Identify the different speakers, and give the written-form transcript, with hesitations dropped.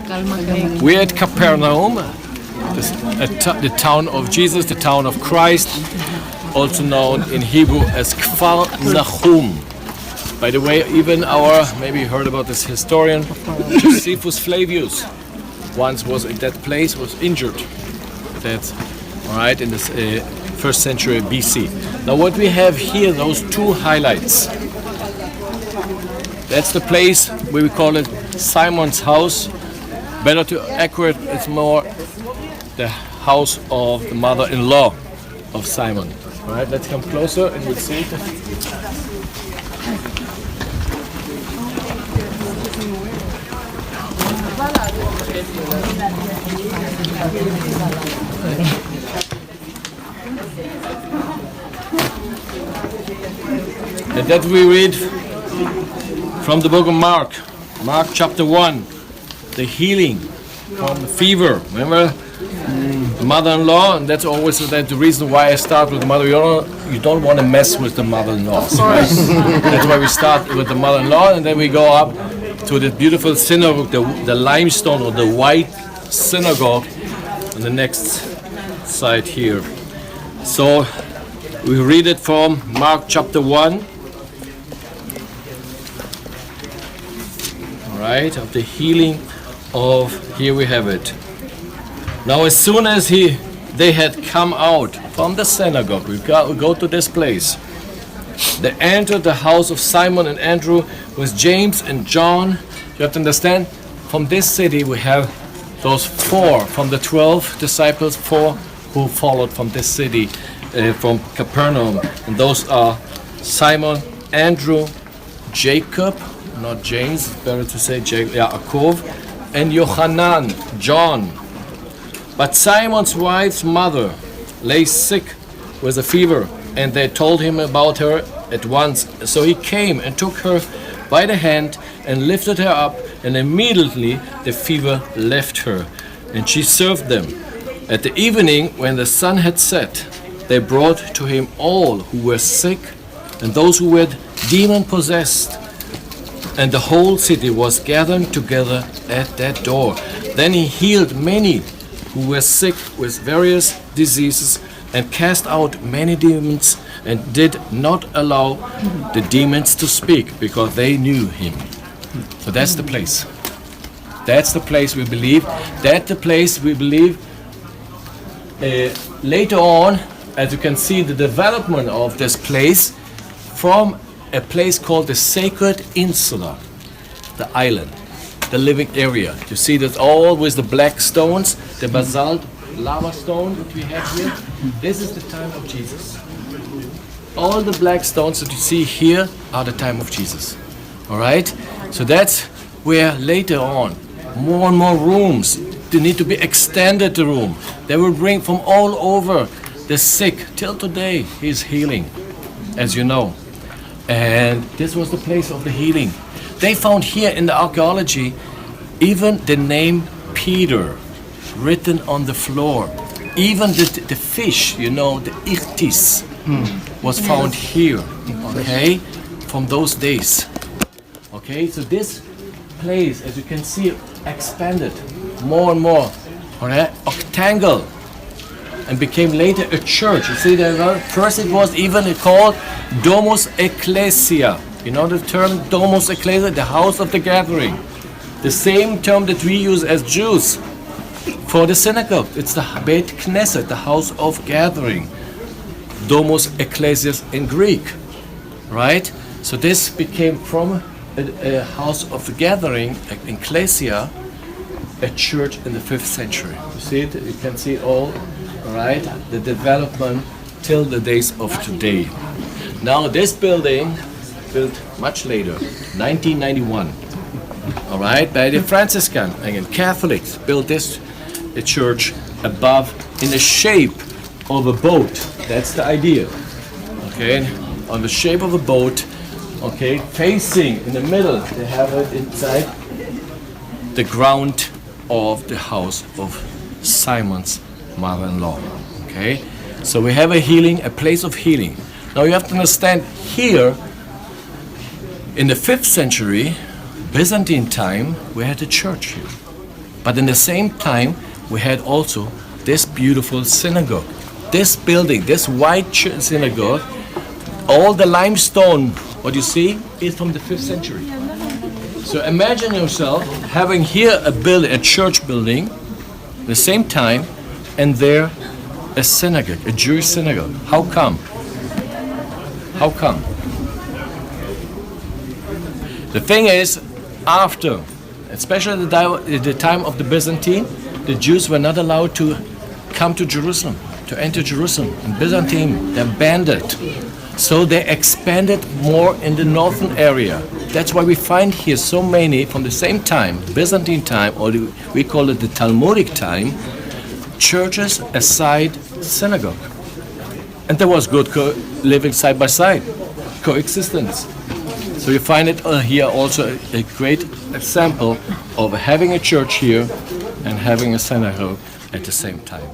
Speaker 1: We're at Capernaum, the town of Jesus, the town of Christ, also known in Hebrew as Kfar Nahum. By the way, even maybe you heard about this historian, Josephus Flavius, once was in that place, was injured. That's all right in this first century BC. Now what we have here, those two highlights. That's the place where we call it Simon's house. Better to accurate, it's more the house of the mother-in-law of Simon. All right, let's come closer and we'll see it. And that we read from the book of Mark chapter 1, the healing from the fever. Remember the mother-in-law, and that's always the reason why I start with the mother. You don't want to mess with the mother-in-law. Right? That's why we start with the mother-in-law, and then we go up to the beautiful synagogue, the limestone or the white synagogue on the next side here. So we read it from Mark chapter 1. Right, of the healing of, here we have it. Now as soon as they had come out from the synagogue, we go to this place. They entered the house of Simon and Andrew with James and John. You have to understand, from this city we have those 4 from the 12 disciples, 4 who followed from this city, from Capernaum. And those are Simon, Andrew, Jacob, not James, better to say Yaakov, and Yohanan, John. But Simon's wife's mother lay sick with a fever, and they told him about her at once. So he came and took her by the hand and lifted her up, and immediately the fever left her, and she served them. At the evening, when the sun had set, they brought to him all who were sick and those who were demon-possessed, and the whole city was gathered together at that door. Then he healed many who were sick with various diseases and cast out many demons and did not allow the demons to speak because they knew him. So that's the place. That's the place we believe. That's the place we believe. Later on, as you can see, the development of this place from a place called the Sacred Insula, the island, the living area. You see that all with the black stones, the basalt lava stone that we have here. This is the time of Jesus. All the black stones that you see here are the time of Jesus. All right? So that's where later on, more and more rooms, they need to be extended the room. They will bring from all over the sick. Till today, he's healing, as you know. And this was the place of the healing. They found here in the archaeology even the name Peter written on the floor. Even the fish, you know, the ichthys, was found here, okay, from those days. Okay, so this place, as you can see, expanded more and more, okay, octangle, and became later a church. You see that first it was even called Domus Ecclesia. You know the term Domus Ecclesia, the house of the gathering. The same term that we use as Jews for the synagogue. It's the Beit Knesset, the house of gathering. Domus Ecclesias in Greek, right? So this became from a house of gathering, an ecclesia, a church in the 5th century. You see it? You can see it all. Right, the development till the days of today. Now this building, built much later, 1991. All right, by the Franciscan, again, Catholics built this a church above in the shape of a boat. That's the idea. Okay, on the shape of a boat. Okay, facing in the middle, they have it inside the ground of the house of Simon's mother-in-law. Okay, so we have a healing, a place of healing. Now you have to understand here in the 5th century Byzantine time we had a church here, But in the same time, we had also this beautiful synagogue. This building, this white synagogue, all the limestone, what you see, is from the 5th century. So imagine yourself having here a church building, the same time, and there a synagogue, a Jewish synagogue. How come? How come? The thing is, after, especially at the time of the Byzantine, the Jews were not allowed to come to Jerusalem, to enter Jerusalem. In Byzantine, they banned it. So they expanded more in the northern area. That's why we find here so many from the same time, Byzantine time, or we call it the Talmudic time, churches aside synagogue. And there was good living side by side, coexistence. So you find it here also a great example of having a church here and having a synagogue at the same time.